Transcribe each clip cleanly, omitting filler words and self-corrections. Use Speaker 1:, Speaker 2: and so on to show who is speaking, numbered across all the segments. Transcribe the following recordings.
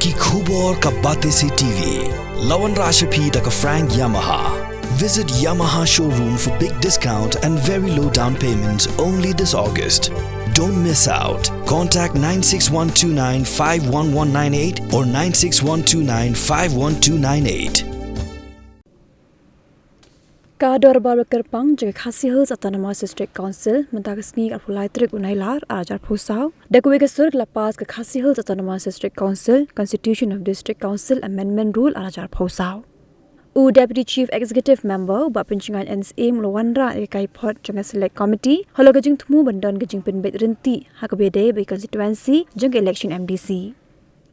Speaker 1: Ki Khubor ka Bate Se TV. Lawan Rashapi taka Frank Yamaha. Visit Yamaha showroom for big discount and very low down payments only this August. Don't miss out. Contact 96129 51198 or 96129 51298.
Speaker 2: Kador Barber Pang jaga Khasi Hills Autonomous District Council mentagasni apulai trik unailar ajar phusau dakwe gesur lapas ke Khasi Hills Autonomous District Council Constitution of District Council Amendment Rule ajar phusau U Deputy Chief Executive Member ba pencungan NSA mulawanra ke Kaiphod janga Select Committee holo gajing temu bandon gajing Pynbeit Ryntih hakabede by Constituency jang election MDC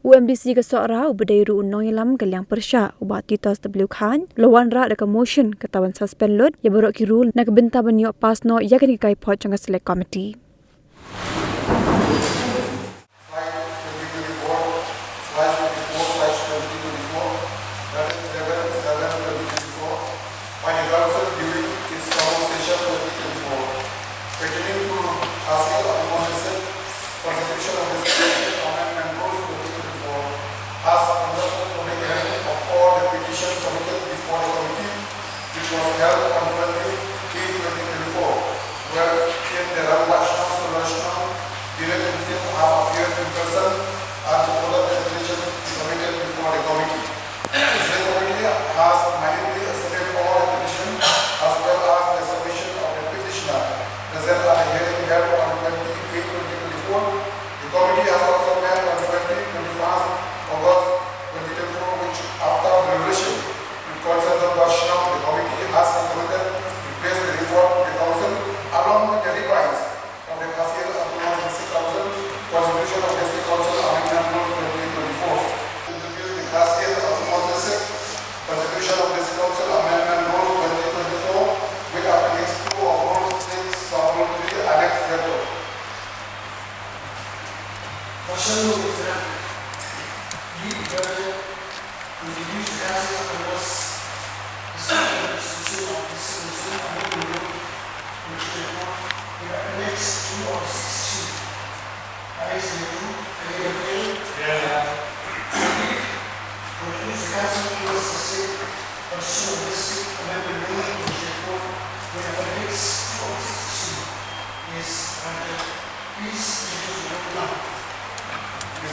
Speaker 2: UMDC ke seorang ubedairu unong yalam kaliang persya ubat titos W Khan lawan ra deka motion ketawan suspend load ya borok ki rule nak benta banyo pas no ya kan Kaiphod janga Select Committee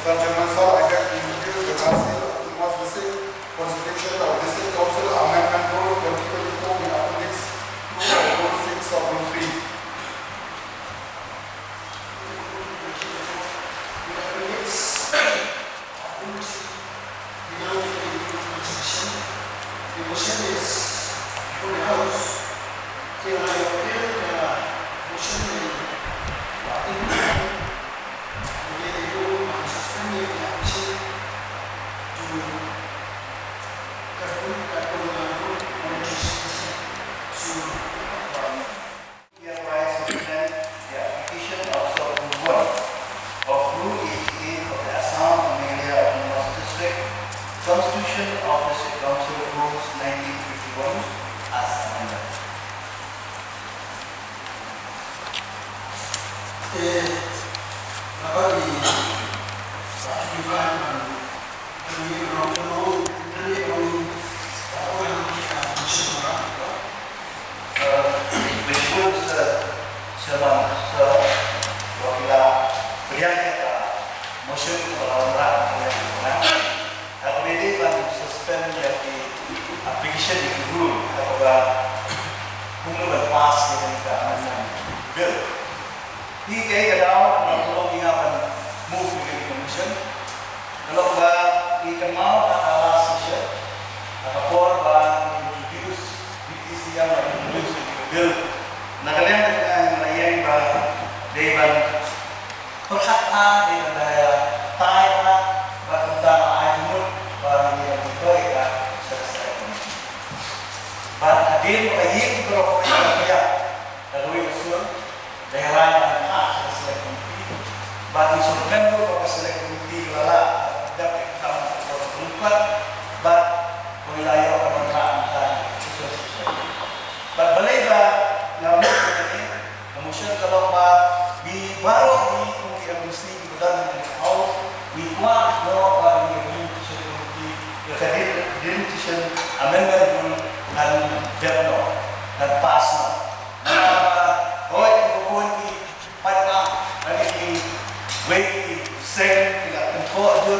Speaker 3: Mr. Chairman, sir, I get introduced the Constitution of District Council Amendment Rule 2024 with Appendix 2 of Rule 6 of Rule 3. The motion is for the House. Constitution of the State Council Rules 1951 as amended. Motion suspend the application of the rule about whom will pass the amendment bill. He take it out and move to the commission. Kalau we can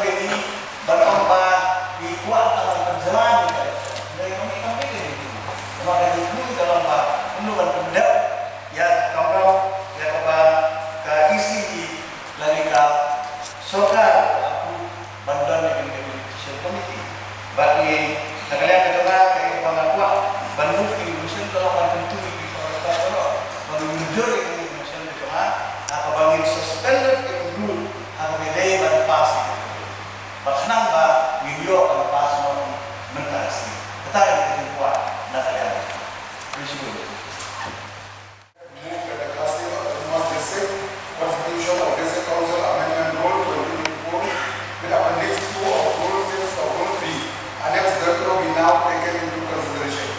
Speaker 3: ini berapa dikuat dalam perjalanan dari kami ini. Maka itu dalam menurut pendak ya kalau ya ke isi di lagi ke sokar aku bantuan dengan deputation committee. Bagi kalian kecoba kayak kuat bantu Indonesia dalam tentu di kalau Mynjur Indonesia kecoba apa bagi suspended rule apa beda dan pas. Bahkan Mynjur dan pas mentasi. Kita yang kuat nak ada.
Speaker 4: Constitution of Khadc Council Amendment Rule 2024 with Appendix 2 of Rule 6 of Rule 3. Annex therefore be now taken into consideration.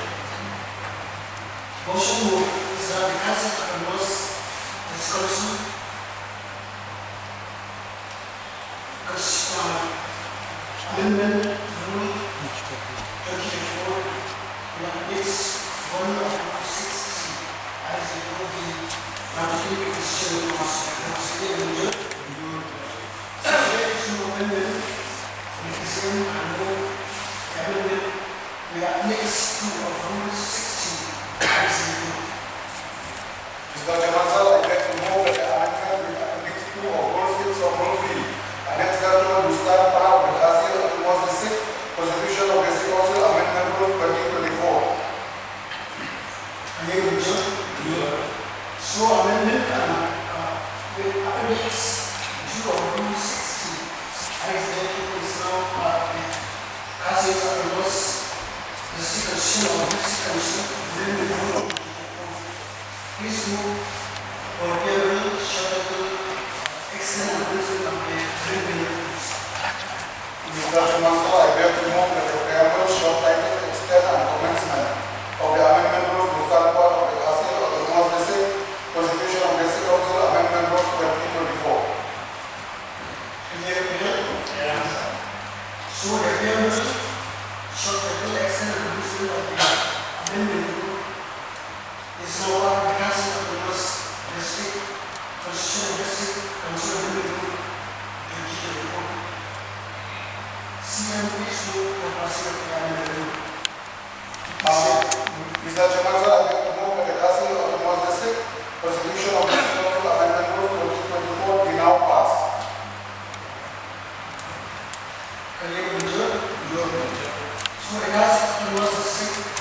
Speaker 5: Motion moved is that the Council endorse this constitution amendment rule 2024 in Appendix 1 of Rule 6C as it will be ratified decision of Constituency. Subject to amendment with the same and no amendment with Appendix 2 of Rule 60 as it will.
Speaker 4: Mr. Chairman, sir, I beg to move that the amendment with Appendix 2 of Rule 6 of Rule 3 annex therefore to start part of the Khadc Constitution of Khadc Council Amendment Rule 2024.
Speaker 5: So amendment with Appendix 2 of Rule 60 as therefore is now part of the Khadc endorse the Constitution of Khadc Council Amendment Rule. Please move for favorable, shortable, excellent approval of the amendment rules.
Speaker 4: Mr. Chairman, sir, I beg to move that the preamble, short title, extent and commencement of the amendment rules to start part of the Khadc Constitution of Khadc Council Amendment Rule 2024.
Speaker 5: So the preamble, short title, excellent approval of the amendment rule is now part of the Khadc Constitution of Khadc Council Amendment Rule 2024. CM please move for passing of the amendment rule.
Speaker 4: Mr. Chairman, sir, I beg to move that the Khadc Constitution of Khadc Council Amendment Rule 2024 be now passed.
Speaker 5: So the Khadc